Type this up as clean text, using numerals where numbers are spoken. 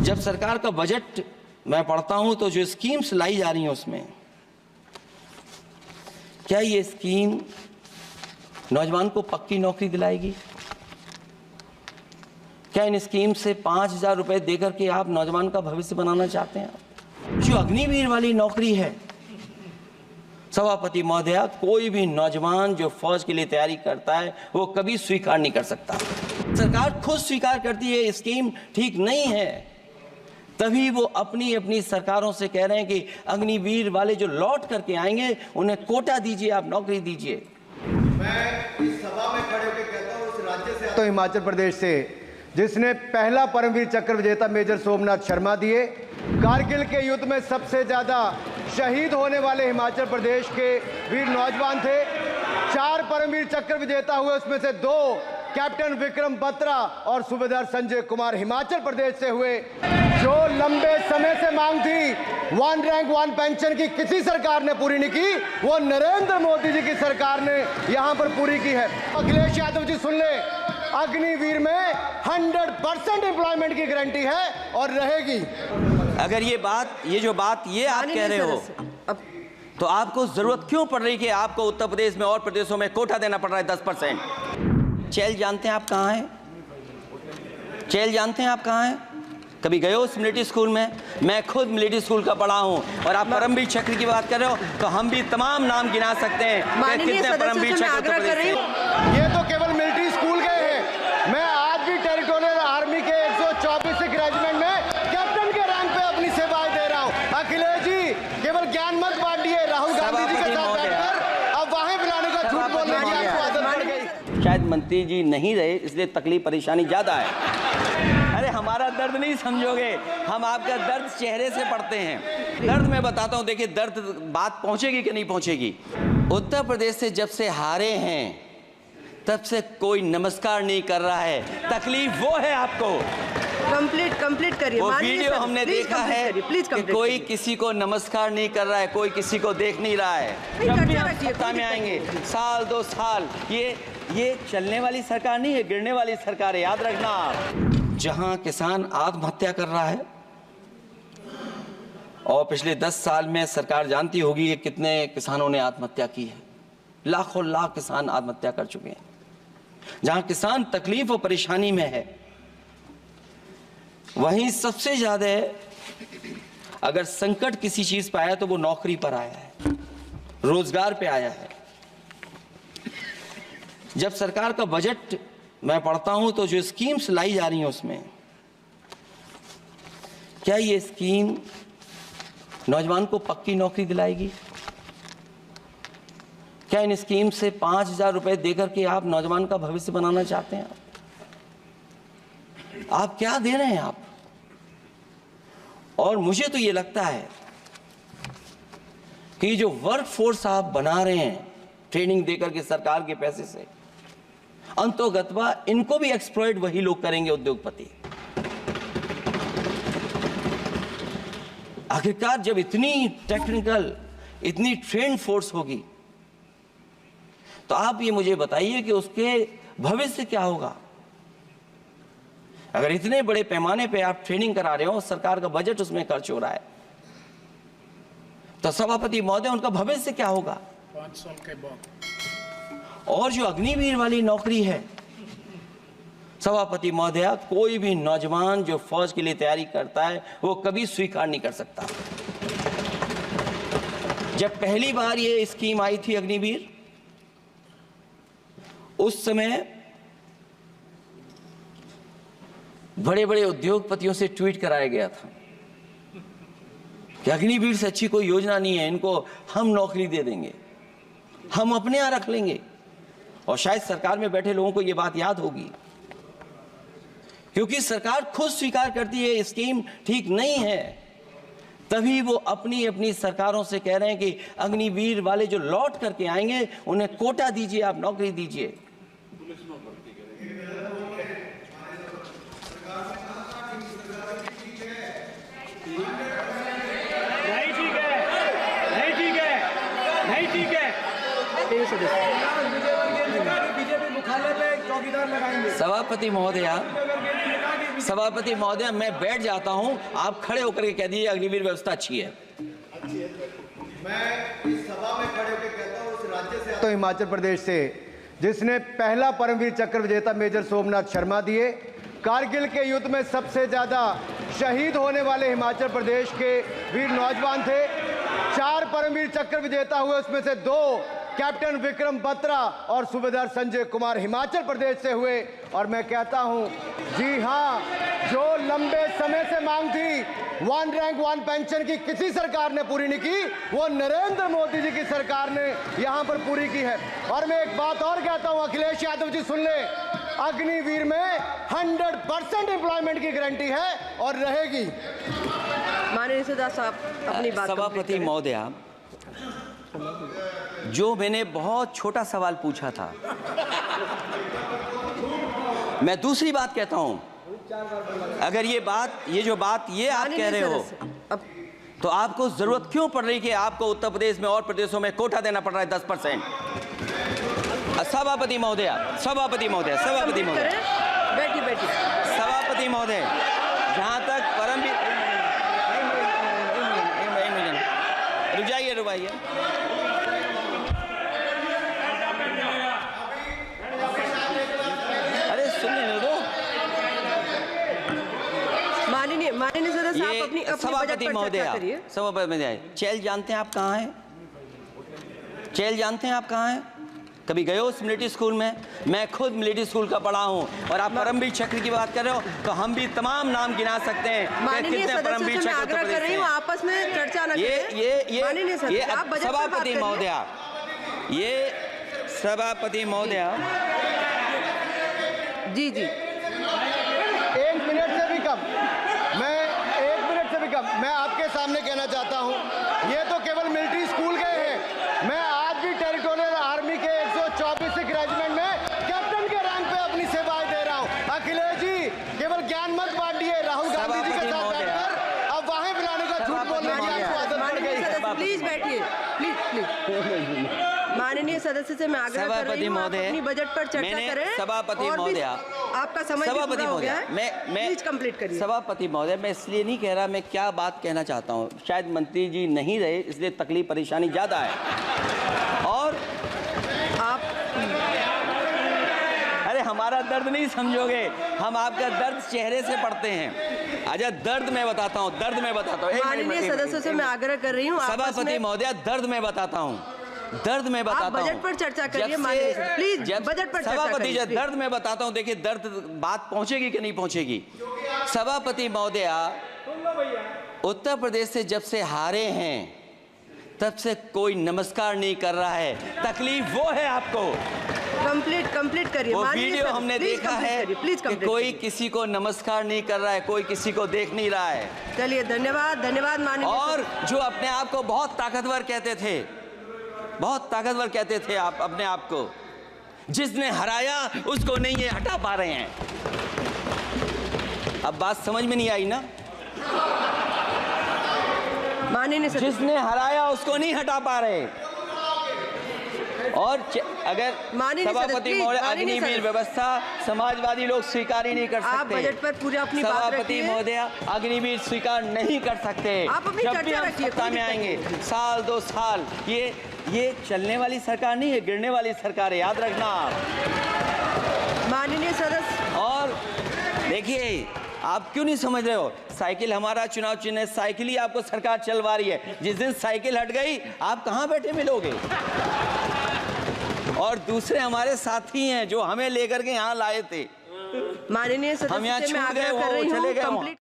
जब सरकार का बजट मैं पढ़ता हूं तो जो स्कीम्स लाई जा रही हैं उसमें क्या ये स्कीम नौजवान को पक्की नौकरी दिलाएगी? क्या इन स्कीम से 5,000 रुपए देकर के आप नौजवान का भविष्य बनाना चाहते हैं? जो अग्निवीर वाली नौकरी है सभापति महोदया, कोई भी नौजवान जो फौज के लिए तैयारी करता है वो कभी स्वीकार नहीं कर सकता। सरकार खुद स्वीकार करती है स्कीम ठीक नहीं है, तभी वो अपनी अपनी सरकारों से कह रहे हैं कि अग्निवीर वाले जो लौट करके आएंगे उन्हें कोटा दीजिए, आप नौकरी दीजिए। मैं इस सभा में खड़े होकर कहता हूँ, उस राज्य से तो हिमाचल प्रदेश से जिसने पहला परमवीर चक्र विजेता मेजर सोमनाथ शर्मा दिए। कारगिल के युद्ध में सबसे ज्यादा शहीद होने वाले हिमाचल प्रदेश के वीर नौजवान थे। 4 परमवीर चक्र विजेता हुए, उसमें से 2 कैप्टन विक्रम बत्रा और सूबेदार संजय कुमार हिमाचल प्रदेश से हुए। जो लंबे समय से मांग थी 1 रैंक 1 पेंशन की, किसी सरकार ने पूरी नहीं की, वो नरेंद्र मोदी जी की सरकार ने यहां पर पूरी की है। अखिलेश यादव जी सुन ले, अग्निवीर में 100% एम्प्लॉयमेंट की गारंटी है और रहेगी। अगर ये जो बात आप कह रहे हो तो आपको जरूरत क्यों पड़ रही कि आपको उत्तर प्रदेश में और प्रदेशों में कोटा देना पड़ रहा है 10%? चैल जानते हैं आप कहाँ हैं? चैल जानते हैं आप कहाँ हैं? कभी गए हो मिलिट्री स्कूल में? मैं खुद मिलिट्री स्कूल का पढ़ा हूँ। और आप परमवीर चक्र की बात कर रहे हो तो हम भी तमाम नाम गिना सकते हैं कितने परमवीर चक्र। ये तो केवल मिलिट्री स्कूल गए हैं। मैं आज भी टेरिटोरियल आर्मी के 124 रेजिमेंट में कैप्टन के रैंक पे अपनी सेवाएं दे रहा हूँ। अखिलेश जी केवल ज्ञान मत बांटिए, राहुल गांधी जी के साथ बैठकर अब वहां बुलाने का झूठ बोलने की आपको आदत पड़ गई। शायद मंत्री जी नहीं रहे इसलिए तकलीफ परेशानी ज्यादा है। अरे हमारा दर्द नहीं समझोगे, हम आपका दर्द चेहरे से पढ़ते हैं। दर्द मैं बताता हूं, देखिए दर्द बात पहुंचेगी कि नहीं पहुंचेगी। उत्तर प्रदेश से जब से हारे हैं तब से कोई नमस्कार नहीं कर रहा है। तकलीफ वो है आपको। कंप्लीट करिए। वो वीडियो हमने देखा है कि कोई किसी को नमस्कार नहीं कर रहा है, कोई किसी को देख नहीं रहा है। जब भी हम सत्ता में आएंगे साल 2 साल, ये चलने वाली सरकार नहीं है, गिरने वाली सरकार है, याद रखना आप। जहां किसान आत्महत्या कर रहा है और पिछले 10 साल में सरकार जानती होगी कि कितने किसानों ने आत्महत्या की है। लाखों लाख किसान आत्महत्या कर चुके हैं। जहां किसान तकलीफ और परेशानी में है वहीं सबसे ज्यादा अगर संकट किसी चीज पर आया तो वो नौकरी पर आया है, रोजगार पे आया है। जब सरकार का बजट मैं पढ़ता हूं तो जो स्कीम्स लाई जा रही हैं उसमें क्या ये स्कीम नौजवान को पक्की नौकरी दिलाएगी? क्या इन स्कीम से 5,000 रुपए देकर के आप नौजवान का भविष्य बनाना चाहते हैं? आप क्या दे रहे हैं आप? और मुझे तो ये लगता है कि जो वर्क फोर्स आप बना रहे हैं ट्रेनिंग देकर के सरकार के पैसे से, अंतोगत्वा इनको भी एक्सप्लॉइट वही लोग करेंगे, उद्योगपति। आखिरकार जब इतनी टेक्निकल, इतनी ट्रेन फोर्स होगी तो आप ये मुझे बताइए कि उसके भविष्य क्या होगा? अगर इतने बड़े पैमाने पे आप ट्रेनिंग करा रहे हो, सरकार का बजट उसमें खर्च हो रहा है, तो सभापति महोदय उनका भविष्य क्या होगा 5 साल के बाद? और जो अग्निवीर वाली नौकरी है सभापति महोदया, कोई भी नौजवान जो फौज के लिए तैयारी करता है वो कभी स्वीकार नहीं कर सकता। जब पहली बार ये स्कीम आई थी अग्निवीर, उस समय बड़े बड़े उद्योगपतियों से ट्वीट कराया गया था कि अग्निवीर से अच्छी कोई योजना नहीं है, इनको हम नौकरी दे देंगे, हम अपने यहां रख लेंगे। और शायद सरकार में बैठे लोगों को यह बात याद होगी, क्योंकि सरकार खुद स्वीकार करती है स्कीम ठीक नहीं है, तभी वो अपनी अपनी सरकारों से कह रहे हैं कि अग्निवीर वाले जो लौट करके आएंगे उन्हें कोटा दीजिए, आप नौकरी दीजिए। नहीं ठीक है। बीजेपी मुख्यालय पे चौकीदार लगाएंगे। सभापति महोदया, सभापति महोदय, मैं बैठ जाता हूं, आप खड़े होकर के कह दीजिए अग्निवीर व्यवस्था अच्छी है। मैं इस सभा में खड़े होकर कहता हूँ, उस राज्य से आता हूँ, हिमाचल प्रदेश से, जिसने पहला परमवीर चक्र विजेता मेजर सोमनाथ शर्मा दिए। कारगिल के युद्ध में सबसे ज्यादा शहीद होने वाले हिमाचल प्रदेश के वीर नौजवान थे। 4 परमवीर चक्र विजेता हुए, उसमें से 2 कैप्टन विक्रम बत्रा और सूबेदार संजय कुमार हिमाचल प्रदेश से हुए। और मैं कहता हूं, जी हां, जो लंबे समय से मांग थी 1 रैंक 1 पेंशन की, किसी सरकार ने पूरी नहीं की, वो नरेंद्र मोदी जी की सरकार ने यहां पर पूरी की है। और मैं एक बात और कहता हूं, अखिलेश यादव जी सुन ले, अग्निवीर में 100% एम्प्लॉयमेंट की गारंटी है और रहेगी। माननीय सदा साहब अपनी बात सभापति महोदया, जो मैंने बहुत छोटा सवाल पूछा था, मैं दूसरी बात कहता हूं। अगर ये जो बात आप कह रहे हो, तो आपको जरूरत क्यों पड़ रही कि आपको उत्तर प्रदेश में और प्रदेशों में कोटा देना पड़ रहा है 10%? सभापति महोदय, सभापति महोदय, सभापति महोदय, बैठिए। सभापति महोदय, जहां तक परमवीर, रुक जाइए। अरे सुनिए दो। माननीय सदा साहब अपनी सभापति महोदय, सभापति महोदय, चैल जानते हैं आप कहाँ हैं? चैल जानते हैं आप कहाँ हैं? कभी गए हो उस मिलिट्री स्कूल में? मैं खुद मिलिट्री स्कूल का पढ़ा हूँ। और आप परमवीर चक्र की बात कर रहे हो, तो हम भी तमाम नाम गिना सकते हैं। माननीय सदस्यों से मैं आग्रह कर रही हूँ, आपस में चर्चा न करें। ये सभापति महोदय, ये सभापति महोदय, जी 1 मिनट से भी कम, मैं आपके सामने कहना चाहता हूं, ये तो केवल मिलिट्री स्कूल गए हैं। मैं आज भी टेरिटोरियल आर्मी के 124 रेजिमेंट में कैप्टन के रैंक पे अपनी सेवाएं दे रहा हूं। अखिलेश जी केवल ज्ञान मत बांटिए, राहुल गांधी जी के साथ बैठकर अब वहां बुलाने का झूठ बोलने की आपको आदत पड़ गई। प्लीज बैठिए, प्लीज। माननीय सदस्य से मैं आग्रह कर रही हूं, आप अपनी बजट पर चर्चा करें। सभापति महोदय, आपका समय सभापति हो गया है, मैं प्लीज कंप्लीट करिए। सभापति महोदय, मैं इसलिए नहीं कह रहा, मैं क्या बात कहना चाहता हूँ, शायद मंत्री जी नहीं रहे इसलिए तकलीफ परेशानी ज्यादा है। और आप अरे हमारा दर्द नहीं समझोगे, हम आपका दर्द चेहरे से पढ़ते हैं। अच्छा, दर्द मैं बताता हूँ, माननीय सदस्यों से मैं आग्रह कर रही हूँ, सभापति महोदय, दर्द मैं बताता हूँ, बजट पर चर्चा करिए। प्लीज बजट पर सभापति जी, दर्द मैं बताता हूँ। देखिए, दर्द बात पहुंचेगी कि नहीं पहुंचेगी? सभापति महोदय, उत्तर प्रदेश से जब से हारे हैं तब से कोई नमस्कार नहीं कर रहा है। तकलीफ वो है आपको। कंप्लीट करिए। वो वीडियो हमने देखा है कि कोई किसी को नमस्कार नहीं कर रहा है, कोई किसी को देख नहीं रहा है। चलिए, धन्यवाद माननीय। और जो अपने आप को बहुत ताकतवर कहते थे, आप अपने आप को, जिसने हराया उसको नहीं ये हटा पा रहे हैं। अब बात समझ में नहीं आई ना? माननीय जिसने हराया उसको नहीं हटा पा रहे। और अगर सभापति महोदय, अग्निवीर व्यवस्था समाजवादी लोग स्वीकार ही नहीं कर सकते। आप बजट पर पूरा अपनी बात रखिए। सभापति महोदय, अग्निवीर स्वीकार नहीं कर सकते। आप अपनी जब भी चर्चा हम रखिए, सत्ता में आएंगे, साल 2 साल, ये चलने वाली सरकार नहीं है, गिरने वाली सरकार है, याद रखना आप। माननीय सदस्य, और देखिए, आप क्यों नहीं समझ रहे हो? साइकिल हमारा चुनाव चिन्ह है, साइकिल ही आपको सरकार चलवा रही है। जिस दिन साइकिल हट गई, आप कहां बैठे मिलोगे? और दूसरे हमारे साथी हैं जो हमें लेकर के यहाँ लाए थे, माननीय सदस्य हम यहाँ से मैं छूट गए, आग्रह कर वो रही चले हूँ, गए। कंप्लीट